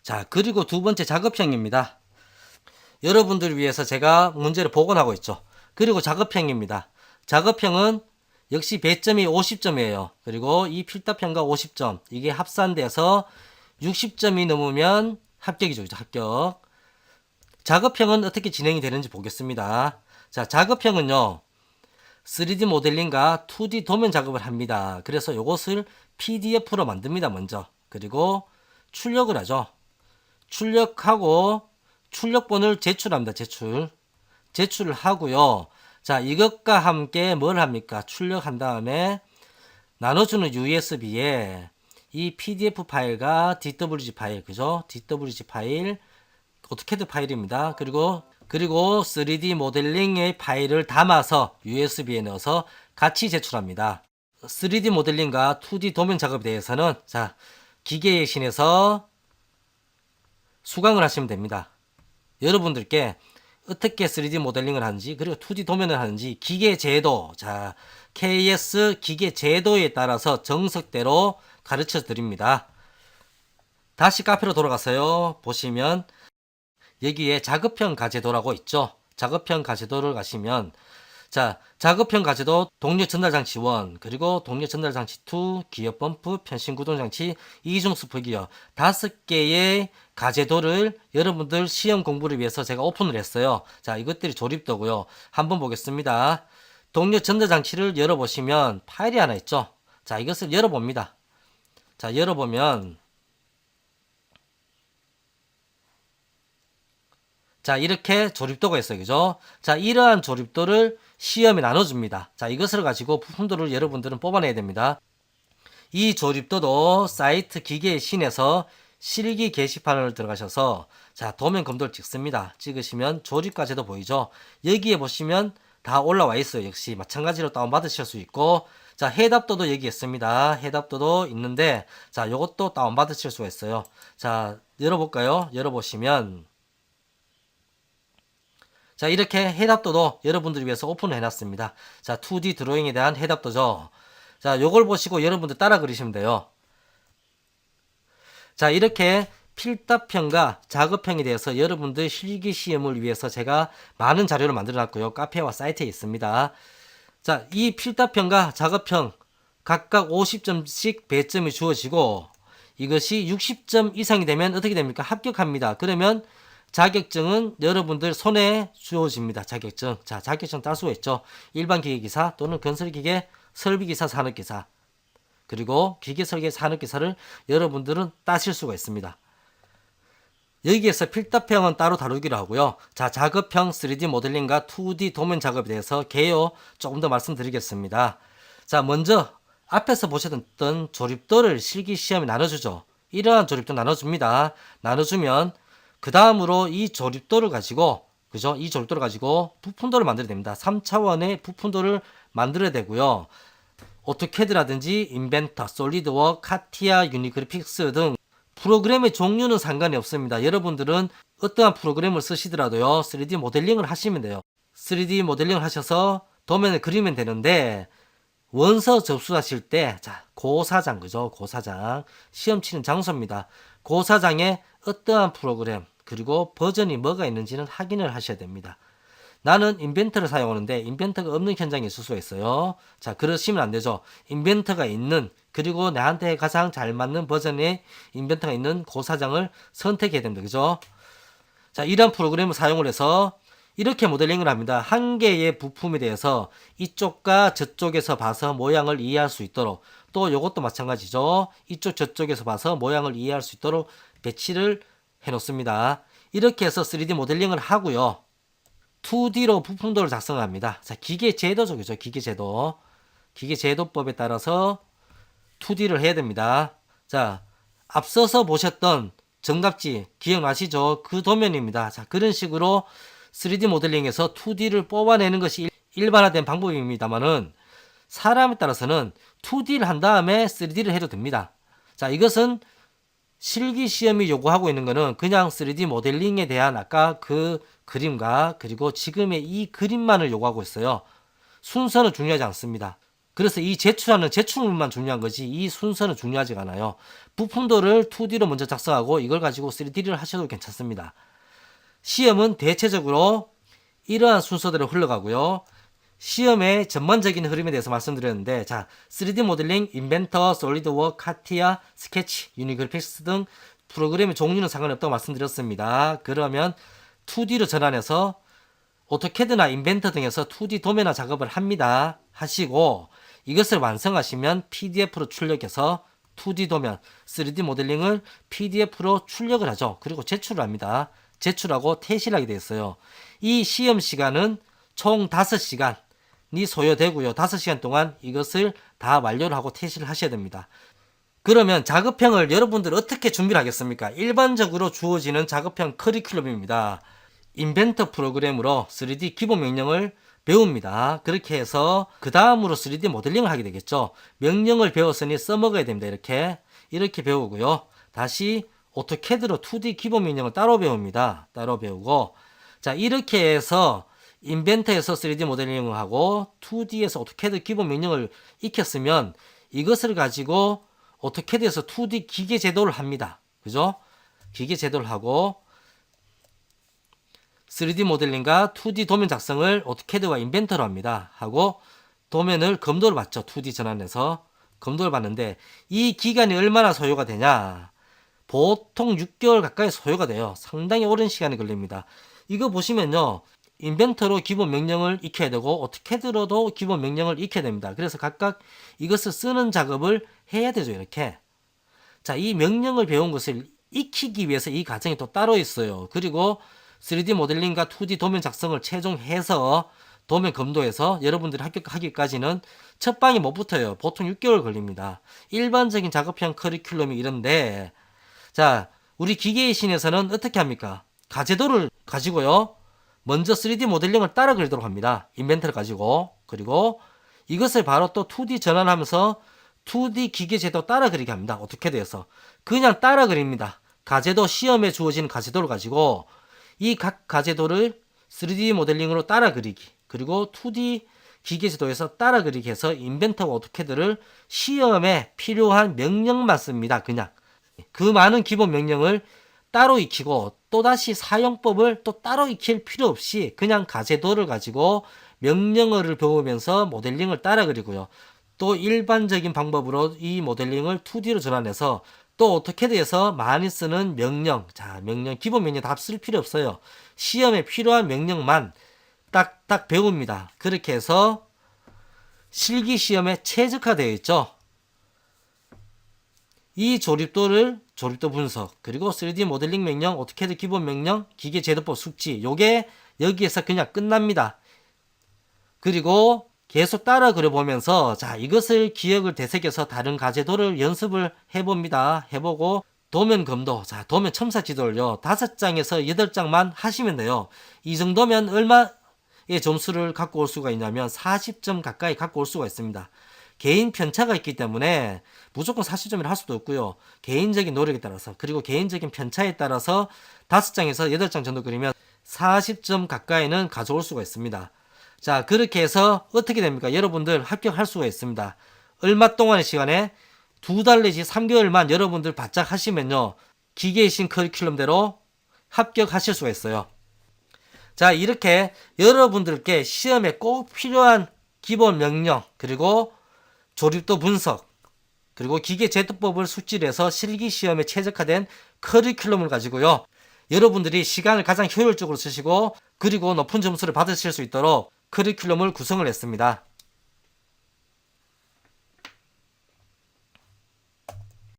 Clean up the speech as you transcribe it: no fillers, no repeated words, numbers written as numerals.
자, 그리고 두 번째 작업형입니다. 여러분들을 위해서 제가 문제를 복원하고 있죠. 그리고 작업형입니다. 작업형은 역시 배점이 50점이에요. 그리고 이 필답형과 50점 이게 합산돼서 60점이 넘으면 합격이죠. 합격. 작업형은 어떻게 진행이 되는지 보겠습니다. 자, 작업형은요. 3D 모델링과 2D 도면 작업을 합니다. 그래서 이것을 PDF로 만듭니다. 먼저. 그리고 출력을 하죠. 출력하고 출력본을 제출합니다. 제출을 하고요. 자, 이것과 함께 뭘 합니까? 출력한 다음에 나눠주는 USB에 이 PDF 파일과 DWG 파일, 그죠? DWG 파일, 오토캐드 파일입니다. 그리고 3D 모델링의 파일을 담아서 USB에 넣어서 같이 제출합니다. 3D 모델링과 2D 도면 작업에 대해서는 자, 기계의 신에서 수강을 하시면 됩니다. 여러분들께 어떻게 3D 모델링을 하는지 그리고 2D 도면을 하는지 기계 제도, 자, KS 기계 제도에 따라서 정석대로 가르쳐 드립니다. 다시 카페로 돌아가서요. 보시면 여기에 작업형 가제도라고 있죠. 작업형 가제도를 가시면 자, 작업형 가제도 동력 전달 장치 1, 그리고 동력 전달 장치 2, 기어 펌프, 편신 구동 장치, 이중 스프 기어 5개의 가제도를 여러분들 시험 공부를 위해서 제가 오픈을 했어요. 자, 이것들이 조립도고요. 한번 보겠습니다. 동력 전달 장치를 열어보시면 파일이 하나 있죠. 자, 이것을 열어봅니다. 자, 열어보면 자, 이렇게 조립도가 있어요. 그죠? 자, 이러한 조립도를 시험에 나눠줍니다. 자, 이것을 가지고 부품도를 여러분들은 뽑아내야 됩니다. 이 조립도도 사이트 기계의 신에서 실기 게시판을 들어가셔서 자, 도면 검도를 찍습니다. 찍으시면 조립과제도 보이죠? 여기에 보시면 다 올라와 있어요. 역시 마찬가지로 다운받으실 수 있고 자, 해답도도 여기 있습니다. 해답도도 있는데 자, 요것도 다운받으실 수가 있어요. 자, 열어볼까요? 열어보시면 자, 이렇게 해답도도 여러분들을 위해서 오픈을 해놨습니다. 자, 2D 드로잉에 대한 해답도죠. 자, 요걸 보시고 여러분들 따라 그리시면 돼요. 자, 이렇게 필답형과 작업형에 대해서 여러분들 실기 시험을 위해서 제가 많은 자료를 만들어 놨고요. 카페와 사이트에 있습니다. 자, 이 필답형과 작업형 각각 50점씩 배점이 주어지고 이것이 60점 이상이 되면 어떻게 됩니까? 합격합니다. 그러면 자격증은 여러분들 손에 주어집니다. 자격증. 자, 자격증 딸 수가 있죠. 일반 기계기사 또는 건설기계, 설비기사, 산업기사. 그리고 기계설계 산업기사를 여러분들은 따실 수가 있습니다. 여기에서 필답형은 따로 다루기로 하고요. 자, 작업형 3D 모델링과 2D 도면 작업에 대해서 개요 조금 더 말씀드리겠습니다. 자, 먼저 앞에서 보셨던 조립도를 실기시험에 나눠주죠. 이러한 조립도 나눠줍니다. 나눠주면 그 다음으로 이 조립도를 가지고 그죠? 이 조립도를 가지고 부품도를 만들어야 됩니다. 3차원의 부품도를 만들어야 되고요. 오토캐드라든지 인벤터, 솔리드워크, 카티아, 유니그래픽스 등 프로그램의 종류는 상관이 없습니다. 여러분들은 어떠한 프로그램을 쓰시더라도요. 3D 모델링을 하시면 돼요. 3D 모델링을 하셔서 도면을 그리면 되는데 원서 접수하실 때 자, 고사장 그죠? 고사장 시험 치는 장소입니다. 고사장에 어떠한 프로그램 그리고 버전이 뭐가 있는지는 확인을 하셔야 됩니다. 나는 인벤터를 사용하는데 인벤터가 없는 현장이 있을 수가 있어요. 자, 그러시면 안 되죠. 인벤터가 있는 그리고 나한테 가장 잘 맞는 버전의 인벤터가 있는 고사장을 선택해야 됩니다. 그죠? 자, 이런 프로그램을 사용을 해서 이렇게 모델링을 합니다. 한 개의 부품에 대해서 이쪽과 저쪽에서 봐서 모양을 이해할 수 있도록 또 이것도 마찬가지죠. 이쪽 저쪽에서 봐서 모양을 이해할 수 있도록 배치를 해 놓습니다. 이렇게 해서 3D 모델링을 하고요. 2D로 부품도를 작성합니다. 자, 기계 제도죠. 그죠? 기계 제도. 기계 제도법에 따라서 2D를 해야 됩니다. 자, 앞서서 보셨던 정답지 기억나시죠? 그 도면입니다. 자, 그런 식으로 3D 모델링에서 2D를 뽑아내는 것이 일반화된 방법입니다만은 사람에 따라서는 2D를 한 다음에 3D를 해도 됩니다. 자, 이것은 실기 시험이 요구하고 있는 거는 그냥 3D 모델링에 대한 아까 그 그림과 그리고 지금의 이 그림만을 요구하고 있어요. 순서는 중요하지 않습니다. 그래서 이 제출하는 제출물만 중요한 거지 이 순서는 중요하지가 않아요. 부품도를 2D로 먼저 작성하고 이걸 가지고 3D를 하셔도 괜찮습니다. 시험은 대체적으로 이러한 순서대로 흘러가고요. 시험의 전반적인 흐름에 대해서 말씀드렸는데, 자, 3D 모델링, 인벤터, 솔리드워크, 카티아, 스케치, 유니그래픽스 등 프로그램의 종류는 상관없다고 말씀드렸습니다. 그러면 2D로 전환해서 오토캐드나 인벤터 등에서 2D 도면화 작업을 합니다. 하시고 이것을 완성하시면 PDF로 출력해서 2D 도면, 3D 모델링을 PDF로 출력을 하죠. 그리고 제출을 합니다. 제출하고 퇴실하게 되어 있어요. 이 시험 시간은 총 5시간이 소요되고요. 5시간 동안 이것을 다 완료를 하고 퇴실을 하셔야 됩니다. 그러면 작업형을 여러분들 어떻게 준비를 하겠습니까? 일반적으로 주어지는 작업형 커리큘럼입니다. 인벤터 프로그램으로 3D 기본 명령을 배웁니다. 그렇게 해서 그 다음으로 3D 모델링을 하게 되겠죠. 명령을 배웠으니 써먹어야 됩니다. 이렇게 배우고요. 다시 오토캐드로 2D 기본 명령을 따로 배웁니다. 따로 배우고, 자, 이렇게 해서 인벤터에서 3D 모델링을 하고 2D에서 오토캐드 기본 명령을 익혔으면 이것을 가지고 오토캐드에서 2D 기계 제도를 합니다. 그죠? 기계 제도를 하고 3D 모델링과 2D 도면 작성을 오토캐드와 인벤터로 합니다. 하고 도면을 검도를 받죠. 2D 전환해서 검도를 받는데 이 기간이 얼마나 소요가 되냐? 보통 6개월 가까이 소요가 돼요. 상당히 오랜 시간이 걸립니다. 이거 보시면요. 인벤터로 기본 명령을 익혀야 되고 오토캐드로도 기본 명령을 익혀야 됩니다. 그래서 각각 이것을 쓰는 작업을 해야 되죠. 이렇게. 자, 이 명령을 배운 것을 익히기 위해서 이 과정이 또 따로 있어요. 그리고 3D 모델링과 2D 도면 작성을 최종해서 도면 검도해서 여러분들이 합격하기까지는 첫 방에 못 붙어요. 보통 6개월 걸립니다. 일반적인 작업형 커리큘럼이 이런데, 자, 우리 기계의 신에서는 어떻게 합니까? 가제도를 가지고요. 먼저 3D 모델링을 따라 그리도록 합니다. 인벤터를 가지고. 그리고 이것을 바로 또 2D 전환하면서 2D 기계 제도 따라 그리게 합니다. 오토캐드에서. 그냥 따라 그립니다. 가제도, 시험에 주어진 가제도를 가지고 이 각 가제도를 3D 모델링으로 따라 그리기. 그리고 2D 기계 제도에서 따라 그리기 해서 인벤터와 오토캐드를 시험에 필요한 명령만 씁니다. 그냥. 그 많은 기본 명령을 따로 익히고 또다시 사용법을 또 따로 익힐 필요 없이 그냥 가제도를 가지고 명령어를 배우면서 모델링을 따라 그리고요. 또 일반적인 방법으로 이 모델링을 2D로 전환해서 또 오토캐드에서 많이 쓰는 명령, 자, 명령, 기본 명령 다 쓸 필요 없어요. 시험에 필요한 명령만 딱딱 배웁니다. 그렇게 해서 실기 시험에 최적화되어 있죠. 이 조립도 분석, 그리고 3D 모델링 명령, 오토캐드 기본 명령, 기계 제도법 숙지, 요게 여기에서 그냥 끝납니다. 그리고 계속 따라 그려보면서, 자, 이것을 기억을 되새겨서 다른 가제도를 연습을 해봅니다. 해보고, 도면 검도, 자, 도면 첨사 지도를요, 5장에서 8장만 하시면 돼요. 이 정도면 얼마의 점수를 갖고 올 수가 있냐면 40점 가까이 갖고 올 수가 있습니다. 개인 편차가 있기 때문에 무조건 40점이라 할 수도 없고요. 개인적인 노력에 따라서, 그리고 개인적인 편차에 따라서 5장에서 8장 정도 그리면 40점 가까이는 가져올 수가 있습니다. 자, 그렇게 해서 어떻게 됩니까? 여러분들 합격할 수가 있습니다. 얼마 동안의 시간에 2달 내지 3개월만 여러분들 바짝 하시면요, 기계의 신 커리큘럼대로 합격하실 수가 있어요. 자, 이렇게 여러분들께 시험에 꼭 필요한 기본 명령, 그리고 조립도 분석, 그리고 기계 제도법을 숙지를 해서 실기시험에 최적화된 커리큘럼을 가지고요, 여러분들이 시간을 가장 효율적으로 쓰시고 그리고 높은 점수를 받으실 수 있도록 커리큘럼을 구성을 했습니다.